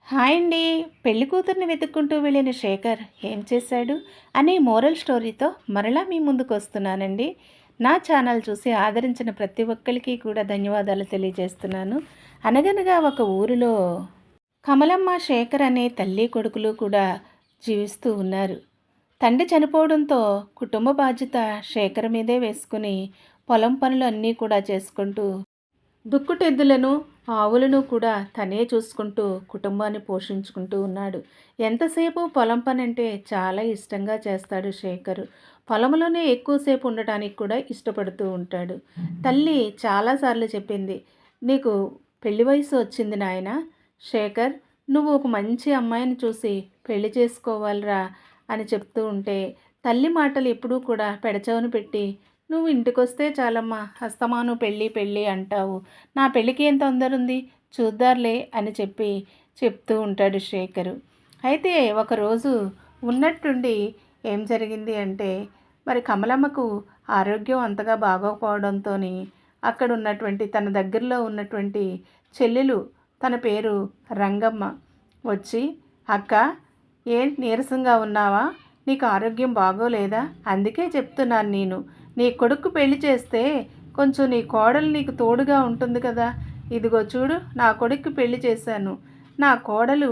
Hi అండి. పెళ్లి కూతుర్ని వెతుక్కుంటూ వెళ్ళిన శేఖర్ ఏం చేశాడు అనే మోరల్ స్టోరీతో మరలా మీ ముందుకు వస్తున్నానండి. నా ఛానల్ చూసి ఆదరించిన ప్రతి ఒక్కరికి కూడా ధన్యవాదాలు తెలియజేస్తున్నాను. అనగనగా ఒక ఊరిలో కమలమ్మ, శేఖర్ అనే తల్లి కొడుకులు కూడా జీవిస్తూ ఉన్నారు. తండ్రి చనిపోవడంతో కుటుంబ బాధ్యత శేఖర్ మీదే వేసుకుని పొలం పనులు అన్నీ కూడా చేసుకుంటూ దుక్కుటెద్దులను, ఆవులను కూడా తనే చూసుకుంటూ కుటుంబాన్ని పోషించుకుంటూ ఉన్నాడు. ఎంతసేపు పొలం పని అంటే చాలా ఇష్టంగా చేస్తాడు శేఖరు. పొలంలోనే ఎక్కువసేపు ఉండటానికి కూడా ఇష్టపడుతూ ఉంటాడు. తల్లి చాలాసార్లు చెప్పింది, "నీకు పెళ్లి వయసు వచ్చింది నాయన శేఖర్, నువ్వు ఒక మంచి అమ్మాయిని చూసి పెళ్లి చేసుకోవాలిరా" అని చెప్తూ ఉంటే తల్లి మాటలు ఎప్పుడూ కూడా పెడచెవిన పెట్టి, "నువ్వు ఇంటికొస్తే చాలమ్మా, అస్తమాను పెళ్ళి పెళ్ళి అంటావు. నా పెళ్ళికి ఏం తొందర ఉంది, చూద్దార్లే" అని చెప్తూ ఉంటాడు శేఖరు. అయితే ఒకరోజు ఉన్నట్టుండి ఏం జరిగింది అంటే, మరి కమలమ్మకు ఆరోగ్యం అంతగా బాగోకపోవడంతో అక్కడ ఉన్నటువంటి తన దగ్గరలో ఉన్నటువంటి చెల్లెలు, తన పేరు రంగమ్మ, వచ్చి, "అక్క, నీరసంగా ఉన్నావా? నీకు ఆరోగ్యం బాగోలేదా? అందుకే చెప్తున్నాను నేను, నీ కొడుకు పెళ్లి చేస్తే కొంచెం నీ కోడలు నీకు తోడుగా ఉంటుంది కదా. ఇదిగో చూడు, నా కొడుక్కి పెళ్లి చేశాను. నా కోడలు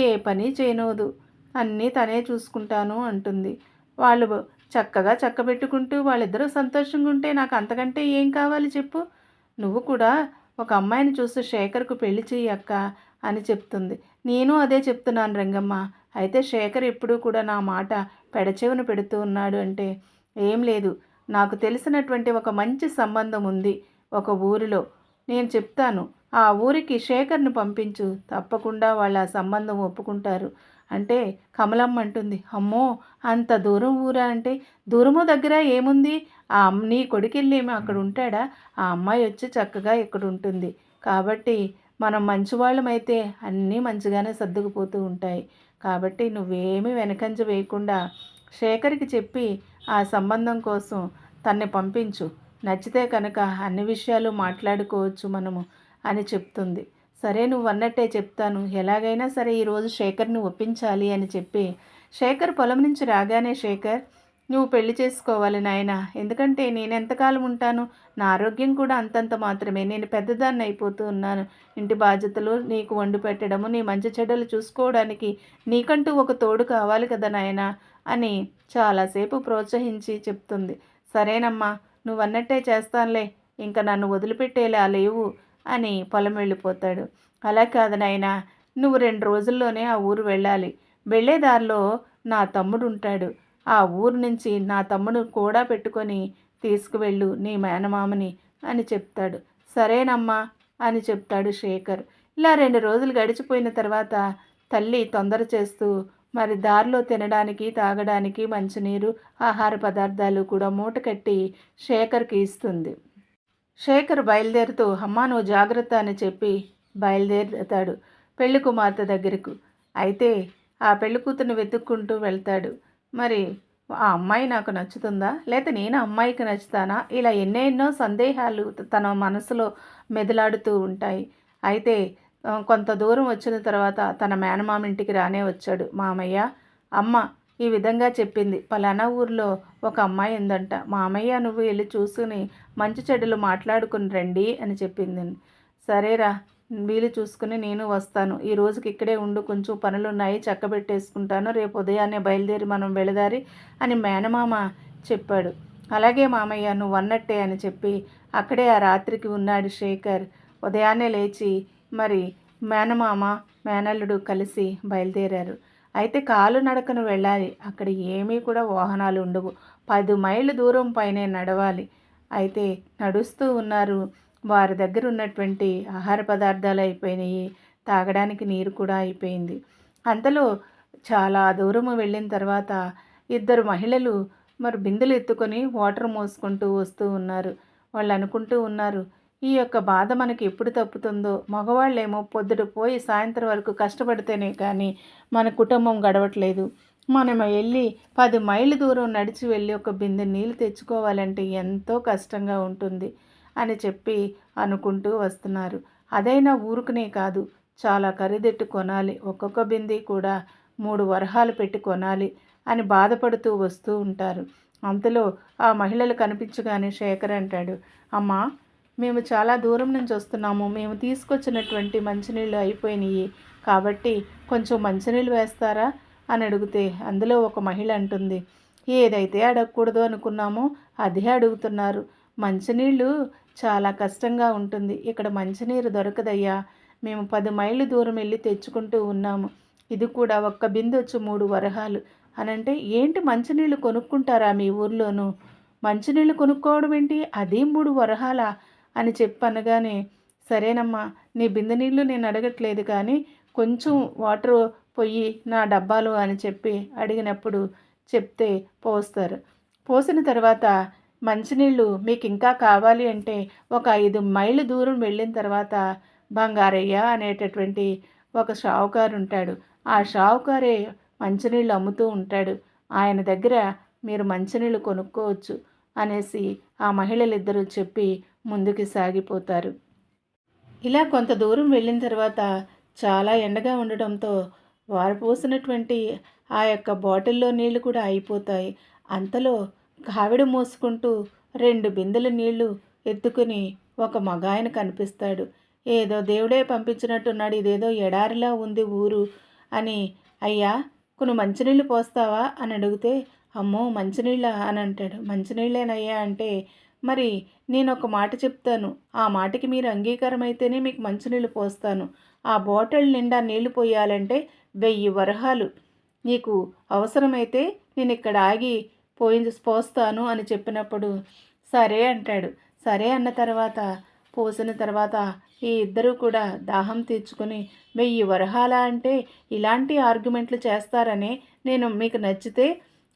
ఏ పని చేయనోదు, అన్నీ తనే చూసుకుంటాను" అంటుంది. వాళ్ళు చక్కగా చక్కబెట్టుకుంటూ వాళ్ళిద్దరూ సంతోషంగా ఉంటే నాకు అంతకంటే ఏం కావాలి చెప్పు. "నువ్వు కూడా ఒక అమ్మాయిని చూసి శేఖర్కు పెళ్లి చెయ్యి అక్క" అని చెప్తుంది. నేను అదే చెప్తున్నాను రంగమ్మ. అయితే శేఖర్ ఎప్పుడూ కూడా నా మాట పెడచెవిన పెడుతూ ఉన్నాడు అంటే, "ఏం లేదు, నాకు తెలిసినటువంటి ఒక మంచి సంబంధం ఉంది ఒక ఊరిలో, నేను చెప్తాను. ఆ ఊరికి శేఖర్ని పంపించు, తప్పకుండా వాళ్ళు ఆ సంబంధం ఒప్పుకుంటారు" అంటే కమలమ్మ అంటుంది, "అమ్మో, అంత దూరం ఊరా?" అంటే, "దూరము దగ్గర ఏముంది, నీ కొడుకెళ్ళేమో అక్కడ ఉంటాడా? ఆ అమ్మాయి వచ్చి చక్కగా ఇక్కడ ఉంటుంది. కాబట్టి మనం మంచివాళ్ళమైతే అన్నీ మంచిగానే సర్దుకుపోతూ ఉంటాయి. కాబట్టి నువ్వేమీ వెనకంజ వేయకుండా శేఖర్కి చెప్పి ఆ సంబంధం కోసం తన్ని పంపించు. నచ్చితే కనుక అన్ని విషయాలు మాట్లాడుకోవచ్చు మనము" అని చెప్తుంది. "సరే, నువ్వు అన్నట్టే చెప్తాను. ఎలాగైనా సరే ఈరోజు శేఖర్ని ఒప్పించాలి" అని చెప్పి, శేఖర్ పొలం నుంచి రాగానే, "శేఖర్, నువ్వు పెళ్లి చేసుకోవాలి నాయనా. ఎందుకంటే నేను ఎంతకాలం ఉంటాను? నా ఆరోగ్యం కూడా అంతంత మాత్రమే. నేను పెద్దదాన్ని అయిపోతూ ఉన్నాను. ఇంటి బాధ్యతలు, నీకు వండి పెట్టడము, నీ మంచి చెడ్డలు చూసుకోవడానికి నీకంటూ ఒక తోడు కావాలి కదా నాయనా" అని చాలాసేపు ప్రోత్సహించి చెప్తుంది. "సరేనమ్మా, నువ్వన్నట్టే చేస్తానులే. ఇంక నన్ను వదిలిపెట్టేలా లేవు" అని పొలం వెళ్ళిపోతాడు. "అలా కాదు నాయనా, నువ్వు 2 రోజుల్లోనే ఆ ఊరు వెళ్ళాలి. వెళ్ళే దారిలో నా తమ్ముడు ఉంటాడు. ఆ ఊరు నుంచి నా తమ్ముడు కూడా పెట్టుకొని తీసుకువెళ్ళు నీ మేనమామని" అని చెప్తాడు. "సరేనమ్మా" అని చెప్తాడు శేఖర్. ఇలా 2 రోజులు గడిచిపోయిన తర్వాత తల్లి తొందర చేస్తూ మరి దారిలో తినడానికి, తాగడానికి మంచినీరు, ఆహార పదార్థాలు కూడా మూట కట్టి శేఖర్కి ఇస్తుంది. శేఖర్ బయలుదేరుతూ, "అమ్మా, నువ్వు జాగ్రత్త" అని చెప్పి బయలుదేరుతాడు పెళ్లి కుమార్తె దగ్గరకు. అయితే ఆ పెళ్లి కూతుర్ని వెతుక్కుంటూ వెళ్తాడు. మరి ఆ అమ్మాయి నాకు నచ్చుతుందా, లేక నేను అమ్మాయికి నచ్చుతానా, ఇలా ఎన్నెన్నో సందేహాలు తన మనసులో మెదలాడుతూ ఉంటాయి. అయితే కొంత దూరం వచ్చిన తర్వాత తన మేనమామ ఇంటికి రానే వచ్చాడు. "మామయ్య, అమ్మ ఈ విధంగా చెప్పింది. పలానా ఊరిలో ఒక అమ్మాయి ఉందంట. మామయ్య, నువ్వు వెళ్ళి చూసుకుని మంచి చెడ్డలు మాట్లాడుకుని రండి" అని చెప్పింది. "సరేరా, వీలు చూసుకుని నేను వస్తాను. ఈ రోజుకి ఇక్కడే ఉండు, కొంచెం పనులున్నాయి, చక్కబెట్టేసుకుంటాను. రేపు ఉదయాన్నే బయలుదేరి మనం వెళదారి" అని మేనమామ చెప్పాడు. "అలాగే మామయ్య, నువ్వు అన్నట్టే" అని చెప్పి అక్కడే ఆ రాత్రికి ఉన్నాడు శేఖర్. ఉదయాన్నే లేచి మరి మేనమామ, మేనల్లుడు కలిసి బయలుదేరారు. అయితే కాలు నడకను వెళ్ళాలి. అక్కడ ఏమీ కూడా వాహనాలు ఉండవు. 10 మైళ్ళ దూరం పైనే నడవాలి. అయితే నడుస్తూ ఉన్నారు. వారి దగ్గర ఉన్నటువంటి ఆహార పదార్థాలు అయిపోయినాయి. తాగడానికి నీరు కూడా అయిపోయింది. అంతలో చాలా దూరము వెళ్ళిన తర్వాత ఇద్దరు మహిళలు మరి బిందెలు ఎత్తుకొని వాటర్ మోసుకుంటూ వస్తూ ఉన్నారు. వాళ్ళు అనుకుంటూ ఉన్నారు, ఈ యొక్క బాధ మనకి ఎప్పుడు తప్పుతుందో. మగవాళ్ళేమో పొద్దుట పోయి సాయంత్రం వరకు కష్టపడితేనే కానీ మన కుటుంబం గడవట్లేదు. మనం వెళ్ళి 10 మైళ్ళ దూరం నడిచి వెళ్ళి ఒక బిందె నీళ్ళు తెచ్చుకోవాలంటే ఎంతో కష్టంగా ఉంటుంది అని చెప్పి అనుకుంటూ వస్తున్నారు. అదైనా ఊరుకునే కాదు, చాలా ఖరీదెట్టు కొనాలి, ఒక్కొక్క బింది కూడా 3 వరహాలు పెట్టి కొనాలి అని బాధపడుతూ వస్తూ ఉంటారు. అంతలో ఆ మహిళలు కనిపించగానే శేఖర్ అంటాడు, అమ్మా, మేము చాలా దూరం నుంచి వస్తున్నాము, మేము తీసుకొచ్చినటువంటి మంచినీళ్ళు అయిపోయినాయి, కాబట్టి కొంచెం మంచినీళ్ళు వేస్తారా అని అడిగితే అందులో ఒక మహిళ అంటుంది, ఏదైతే అడగకూడదు అనుకున్నామో అదే అడుగుతున్నారు. మంచినీళ్ళు చాలా కష్టంగా ఉంటుంది, ఇక్కడ మంచినీరు దొరకదయ్యా, మేము 10 మైళ్ళు దూరం వెళ్ళి తెచ్చుకుంటూ ఉన్నాము, ఇది కూడా ఒక్క బిందె వచ్చి 3 వరహాలు అనంటే, ఏంటి మంచినీళ్ళు కొనుక్కుంటారా మీ ఊర్లోనూ? మంచినీళ్ళు కొనుక్కోవడం ఏంటి, అది 3 వరహాలా అని చెప్పనగానే, సరేనమ్మా, నీ బిందె నీళ్ళు నేను అడగట్లేదు కానీ కొంచెం వాటర్ పొయ్యి నా డబ్బాలో అని చెప్పి అడిగినప్పుడు చెప్తే పోస్తారు. పోసిన తర్వాత మంచినీళ్ళు మీకు ఇంకా కావాలి అంటే ఒక 5 మైళ్ళు దూరం వెళ్ళిన తర్వాత బంగారయ్య అనేటటువంటి ఒక షావుకారు ఉంటాడు. ఆ షావుకారే మంచినీళ్ళు అమ్ముతూ ఉంటాడు. ఆయన దగ్గర మీరు మంచినీళ్ళు కొనుక్కోవచ్చు అనేసి ఆ మహిళలిద్దరూ చెప్పి ముందుకు సాగిపోతారు. ఇలా కొంత దూరం వెళ్ళిన తర్వాత చాలా ఎండగా ఉండడంతో వారు పోసినటువంటి ఆ యొక్క బాటిల్లో నీళ్లు కూడా అయిపోతాయి. అంతలో కావిడ మోసుకుంటూ 2 బిందెల నీళ్లు ఎత్తుకుని ఒక మగాయన కనిపిస్తాడు. ఏదో దేవుడే పంపించినట్టున్నాడు, ఇదేదో ఎడారిలా ఉంది ఊరు అని, అయ్యా కొన్ని మంచినీళ్ళు పోస్తావా అని అడిగితే, అమ్మో మంచినీళ్ళ అని అంటాడు. మంచినీళ్ళేనయ్యా అంటే, మరి నేను ఒక మాట చెప్తాను, ఆ మాటకి మీరు అంగీకారమైతేనే మీకు మంచినీళ్ళు పోస్తాను. ఆ బాటిల్ నిండా నీళ్లు పోయాలంటే 1000 వరహాలు, నీకు అవసరమైతే నేను ఇక్కడ ఆగి పోస్తాను అని చెప్పినప్పుడు సరే అంటాడు. సరే అన్న తర్వాత పోసిన తర్వాత ఈ ఇద్దరూ కూడా దాహం తీర్చుకొని 1000 వరహాల అంటే ఇలాంటి ఆర్గ్యుమెంట్లు చేస్తారనే నేను మీకు నచ్చితే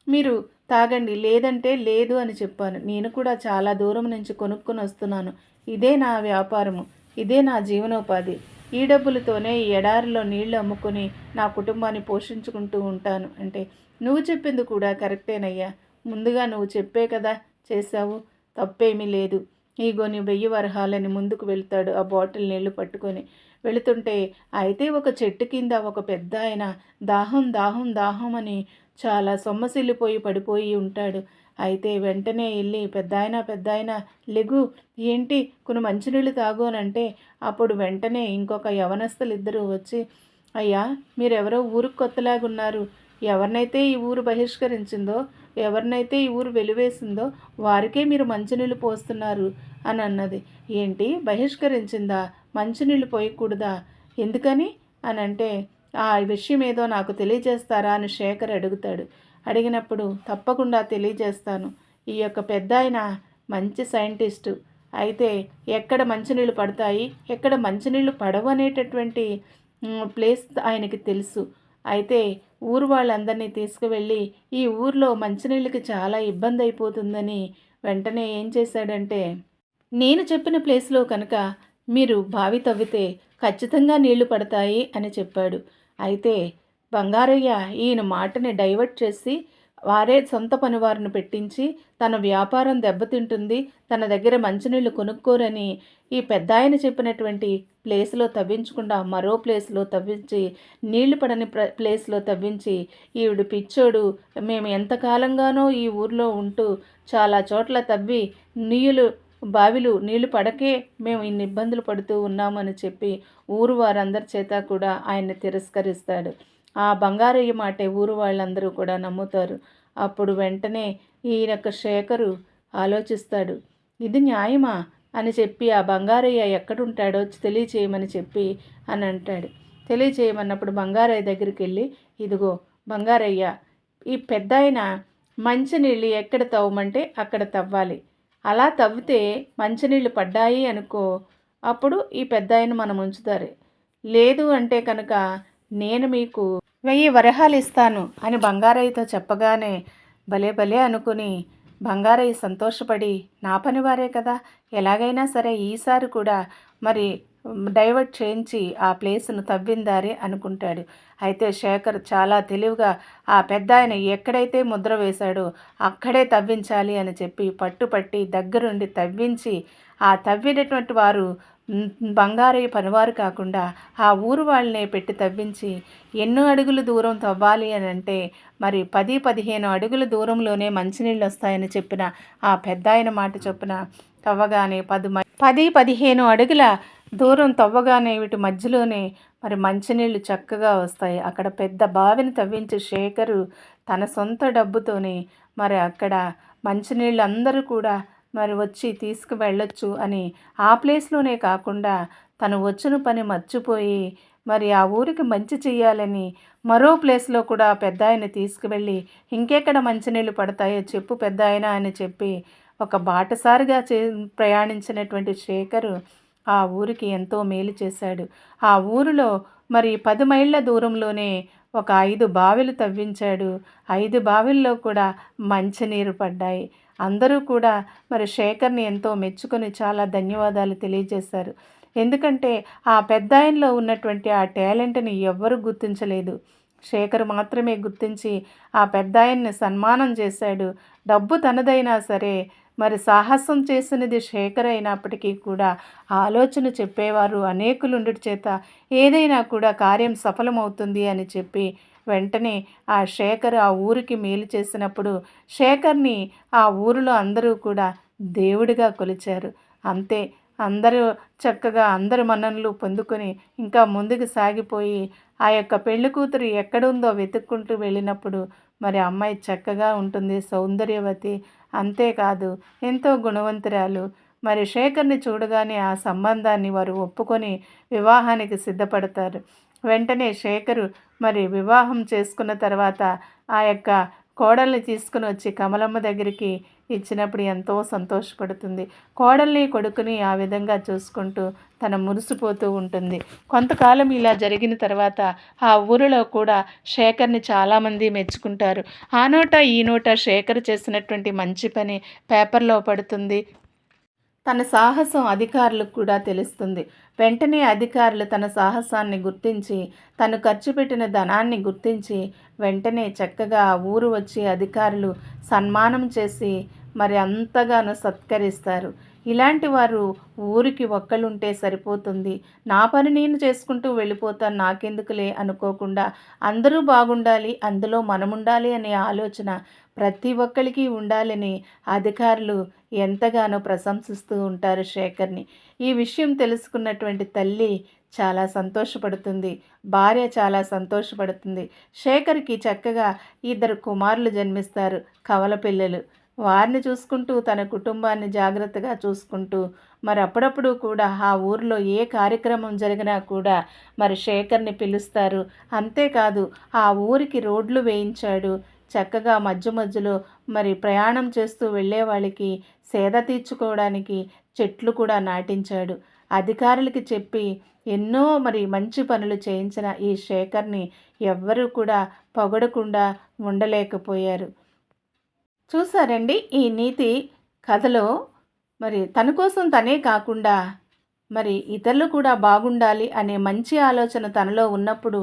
మీరు తాగండి, లేదంటే లేదు అని చెప్పాను. నేను కూడా చాలా దూరం నుంచి కొనుక్కొని వస్తున్నాను, ఇదే నా వ్యాపారము, ఇదే నా జీవనోపాధి, ఈ డబ్బులతోనే ఈ ఎడారిలో నీళ్లు అమ్ముకొని నా కుటుంబాన్ని పోషించుకుంటూ ఉంటాను అంటే, నువ్వు చెప్పింది కూడా కరెక్టేనయ్యా, ముందుగా నువ్వు చెప్పే కదా చేశావు, తప్పేమీ లేదు, ఇగో నీ 1000 వరహాలని ముందుకు వెళ్తాడు ఆ బాటిల్ నీళ్లు పట్టుకొని. వెళుతుంటే అయితే ఒక చెట్టు కింద ఒక పెద్ద ఆయన దాహం దాహం దాహం అని చాలా సొమ్మసిల్లిపోయి పడిపోయి ఉంటాడు. అయితే వెంటనే వెళ్ళి పెద్దాయన లెగు, ఏంటి కొన్ని మంచినీళ్ళు తాగు అని అంటే, అప్పుడు వెంటనే ఇంకొక యవనస్తులు ఇద్దరు వచ్చి, అయ్యా మీరెవరో ఊరికి కొత్తలాగున్నారు, ఎవరినైతే ఈ ఊరు బహిష్కరించిందో, ఎవరినైతే ఈ ఊరు వెలివేసిందో వారికే మీరు మంచినీళ్ళు పోస్తున్నారు అని అన్నది. ఏంటి బహిష్కరించిందా, మంచినీళ్ళు పోయకూడదా, ఎందుకని అని అంటే, ఆ విషయం ఏదో నాకు తెలియజేస్తారా అని శేఖర్ అడుగుతాడు. అడిగినప్పుడు తప్పకుండా తెలియజేస్తాను, ఈ యొక్క పెద్ద ఆయన మంచి సైంటిస్టు, అయితే ఎక్కడ మంచినీళ్ళు పడతాయి ఎక్కడ మంచినీళ్ళు పడవు అనేటటువంటి ప్లేస్ ఆయనకి తెలుసు. అయితే ఊరు వాళ్ళందరినీ తీసుకువెళ్ళి ఈ ఊర్లో మంచినీళ్ళకి చాలా ఇబ్బంది అయిపోతుందని వెంటనే ఏం చేశాడంటే, నేను చెప్పిన ప్లేస్లో కనుక మీరు బావి తవ్వితే ఖచ్చితంగా నీళ్లు పడతాయి అని చెప్పాడు. అయితే బంగారయ్య ఈయన మాటని డైవర్ట్ చేసి వారే సొంత పనివారిని పెట్టించి తన వ్యాపారం దెబ్బతింటుంది, తన దగ్గర మంచినీళ్ళు కొనుక్కోరని ఈ పెద్దాయన చెప్పినటువంటి ప్లేస్లో తవ్వించకుండా మరో ప్లేస్లో తవ్వించి, నీళ్లు పడని ప్లేస్లో తవ్వించి, ఈవిడ పిచ్చోడు, మేము ఎంతకాలంగానో ఈ ఊర్లో ఉంటూ చాలా చోట్ల తవ్వి బావిలు నీళ్లు పడకే మేము ఇన్ని ఇబ్బందులు పడుతూ ఉన్నామని చెప్పి ఊరు వారందరి చేత కూడా ఆయన్ని తిరస్కరిస్తాడు. ఆ బంగారయ్య మాటే ఊరు వాళ్ళందరూ కూడా నమ్ముతారు. అప్పుడు వెంటనే ఈయనొక్క శేఖరు ఆలోచిస్తాడు, ఇది న్యాయమా అని చెప్పి ఆ బంగారయ్య ఎక్కడుంటాడో తెలియచేయమని చెప్పి అని అంటాడు. తెలియచేయమన్నప్పుడు బంగారయ్య దగ్గరికి వెళ్ళి, ఇదిగో బంగారయ్య, ఈ పెద్ద ఆయన మంచినీళ్ళు ఎక్కడ తవ్వమంటే అక్కడ తవ్వాలి, అలా తవ్వితే మంచినీళ్ళు పడ్డాయి అనుకో, అప్పుడు ఈ పెద్ద ఆయన మనం ఉంచుతారు, లేదు అంటే కనుక నేను మీకు 1000 వరహాలు ఇస్తాను అని బంగారయ్యతో చెప్పగానే భలే భలే అనుకుని బంగారయ్య సంతోషపడి, నా పనివారే కదా, ఎలాగైనా సరే ఈసారి కూడా మరి డైవర్ట్ చేయించి ఆ ప్లేస్ను తవ్విందారే అనుకుంటాడు. అయితే శేఖర్ చాలా తెలివిగా ఆ పెద్ద ఆయన ఎక్కడైతే ముద్ర వేశాడో అక్కడే తవ్వించాలి అని చెప్పి పట్టుపట్టి దగ్గరుండి తవ్వించి, ఆ తవ్వినటువంటి వారు బంగారయ్య పనివారు కాకుండా ఆ ఊరు వాళ్ళనే పెట్టి తవ్వించి ఎన్నో అడుగులు దూరం తవ్వాలి అని అంటే మరి 10-15 అడుగుల దూరంలోనే మంచినీళ్ళు వస్తాయని చెప్పిన ఆ పెద్దాయన మాట చొప్పున తవ్వగానే 10-15 అడుగుల దూరం తవ్వగానే వీటి మధ్యలోనే మరి మంచినీళ్ళు చక్కగా వస్తాయి. అక్కడ పెద్ద బావిని తవ్వించి శేఖరు తన సొంత డబ్బుతోనే మరి అక్కడ మంచినీళ్ళు అందరూ కూడా మరి వచ్చి తీసుకువెళ్ళొచ్చు అని ఆ ప్లేస్లోనే కాకుండా తను వచ్చిన పని మర్చిపోయి మరి ఆ ఊరికి మంచి చెయ్యాలని మరో ప్లేస్లో కూడా పెద్ద ఆయన తీసుకువెళ్ళి ఇంకెక్కడ మంచినీళ్ళు పడతాయో చెప్పు పెద్ద ఆయన అని చెప్పి ఒక బాటసారిగా ప్రయాణించినటువంటి శేఖరు ఆ ఊరికి ఎంతో మేలు చేశాడు. ఆ ఊరిలో మరి 10 మైళ్ళ దూరంలోనే ఒక 5 బావిలు తవ్వించాడు. 5 బావిల్లో కూడా మంచినీరు పడ్డాయి. అందరూ కూడా మరి శేఖర్ని ఎంతో మెచ్చుకొని చాలా ధన్యవాదాలు తెలియజేశారు. ఎందుకంటే ఆ పెద్దాయనలో ఉన్నటువంటి ఆ టాలెంట్ని ఎవ్వరూ గుర్తించలేదు. శేఖర్ మాత్రమే గుర్తించి ఆ పెద్దాయన్ని సన్మానం చేశాడు. డబ్బు తనదైనా సరే మరి సాహసం చేసినది శేఖర్ అయినప్పటికీ కూడా ఆలోచన చెప్పేవారు అనేకులుండుట చేత ఏదైనా కూడా కార్యం సఫలమవుతుంది అని చెప్పి వెంటనే ఆ శేఖర్ ఆ ఊరికి మేలు చేసినప్పుడు శేఖర్ని ఆ ఊరిలో అందరూ కూడా దేవుడిగా కొలిచారు. అంతే అందరూ చక్కగా అందరి మన్ననలు పొందుకొని ఇంకా ముందుకు సాగిపోయి ఆ యొక్క పెళ్లి కూతురు ఎక్కడుందో వెతుక్కుంటూ వెళ్ళినప్పుడు మరి అమ్మాయి చక్కగా ఉంటుంది, సౌందర్యవతి, అంతేకాదు ఎంతో గుణవంతురాలు. మరి శేఖర్ని చూడగానే ఆ సంబంధాన్ని వారు ఒప్పుకొని వివాహానికి సిద్ధపడతారు. వెంటనే శేఖరు మరి వివాహం చేసుకున్న తర్వాత ఆ యొక్క కోడల్ని తీసుకుని వచ్చి కమలమ్మ దగ్గరికి ఇచ్చినప్పుడు ఎంతో సంతోషపడుతుంది. కోడల్ని కొడుకుని ఆ విధంగా చూసుకుంటూ తన మురిసిపోతూ ఉంటుంది. కొంతకాలం ఇలా జరిగిన తర్వాత ఆ ఊరిలో కూడా శేఖర్ని చాలామంది మెచ్చుకుంటారు. ఆ నోట ఈ నోట శేఖర్ చేసినటువంటి మంచి పని పేపర్లో పడుతుంది. తన సాహసం అధికారులకు కూడా తెలుస్తుంది. వెంటనే అధికారులు తన సాహసాన్ని గుర్తించి తను ఖర్చు పెట్టిన ధనాన్ని గుర్తించి వెంటనే చక్కగా ఆ ఊరు వచ్చి అధికారులు సన్మానం చేసి మరి అంతగానో సత్కరిస్తారు. ఇలాంటి వారు ఊరికి ఒక్కళ్ళుంటే సరిపోతుంది, నా పని నేను చేసుకుంటూ వెళ్ళిపోతాను, నాకెందుకులే అనుకోకుండా అందరూ బాగుండాలి, అందులో మనముండాలి అనే ఆలోచన ప్రతి ఒక్కరికి ఉండాలని అధికారులు ఎంతగానో ప్రశంసిస్తూ ఉంటారు శేఖర్ని. ఈ విషయం తెలుసుకున్నటువంటి తల్లి చాలా సంతోషపడుతుంది. భార్య చాలా సంతోషపడుతుంది. శేఖర్కి చక్కగా 2 కుమారులు జన్మిస్తారు, కవల పిల్లలు. వారిని చూసుకుంటూ తన కుటుంబాన్ని జాగ్రత్తగా చూసుకుంటూ మరి అప్పుడప్పుడు కూడా ఆ ఊరిలో ఏ కార్యక్రమం జరిగినా కూడా మరి శేఖర్ని పిలుస్తారు. అంతేకాదు ఆ ఊరికి రోడ్లు వేయించాడు. చక్కగా మధ్య మధ్యలో మరి ప్రయాణం చేస్తూ వెళ్ళే వాళ్ళకి సేద తీర్చుకోవడానికి చెట్లు కూడా నాటించాడు. అధికారులకి చెప్పి ఎన్నో మరి మంచి పనులు చేయించిన ఈ శేఖర్ని ఎవ్వరూ కూడా పొగడకుండా ఉండలేకపోయారు. చూసారండి ఈ నీతి కథలో మరి తన కోసం తనే కాకుండా మరి ఇతరులు కూడా బాగుండాలి అనే మంచి ఆలోచన తనలో ఉన్నప్పుడు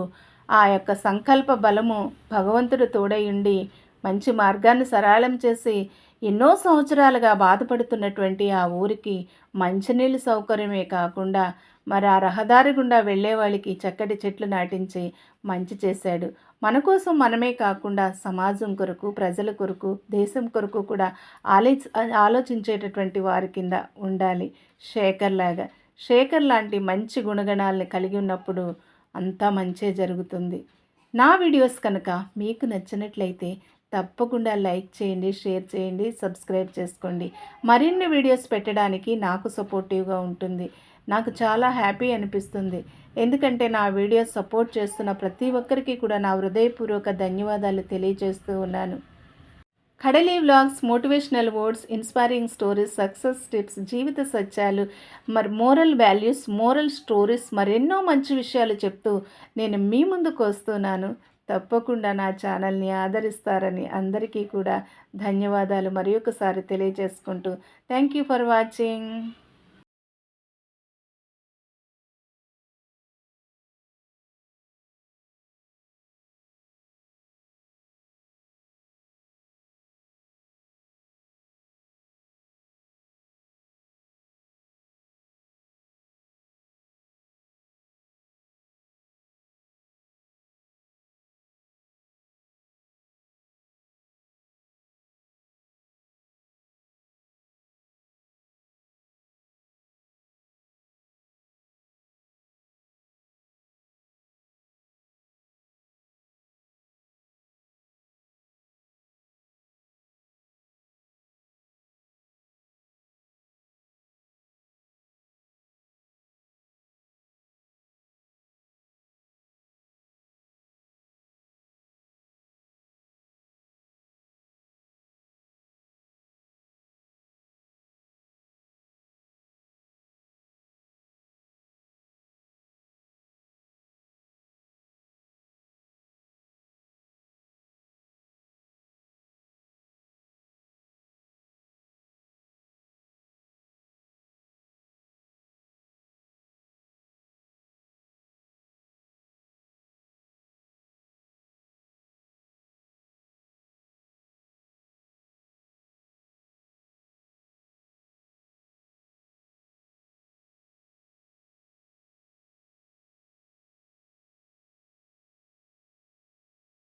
ఆ యొక్క సంకల్ప బలము భగవంతుడు తోడై ఉండి మంచి మార్గాన్ని సరళం చేసి ఎన్నో సంవత్సరాలుగా బాధపడుతున్నటువంటి ఆ ఊరికి మంచినీళ్ళు సౌకర్యమే కాకుండా మరి ఆ రహదారి గుండా వెళ్ళే వాళ్ళకి చక్కటి చెట్లు నాటించి మంచి చేశాడు. మన కోసం మనమే కాకుండా సమాజం కొరకు, ప్రజల కొరకు, దేశం కొరకు కూడా ఆలోచించేటటువంటి వారి కింద ఉండాలి శేఖర్ లాగా. శేఖర్ లాంటి మంచి గుణగణాలను కలిగి ఉన్నప్పుడు అంతా మంచే జరుగుతుంది. నా వీడియోస్ కనుక మీకు నచ్చినట్లయితే తప్పకుండా లైక్ చేయండి, షేర్ చేయండి, సబ్స్క్రైబ్ చేసుకోండి. మరిన్ని వీడియోస్ పెట్టడానికి నాకు సపోర్టివ్గా ఉంటుంది. నాకు చాలా హ్యాపీ అనిపిస్తుంది. ఎందుకంటే నా వీడియోస్ సపోర్ట్ చేస్తున్న ప్రతి ఒక్కరికి కూడా నా హృదయపూర్వక ధన్యవాదాలు తెలియజేస్తూ ఉన్నాను. Kadali vlogs, motivational words, inspiring stories, success tips, జీవిత సత్యాలు, మరి మోరల్ వాల్యూస్, మోరల్ స్టోరీస్, మరెన్నో మంచి విషయాలు చెప్తూ నేను మీ ముందుకు వస్తున్నాను. తప్పకుండా నా ఛానల్ని ఆదరిస్తారని అందరికీ కూడా ధన్యవాదాలు మరి ఒకసారి తెలియజేసుకుంటూ థ్యాంక్ యూ ఫర్ వాచింగ్.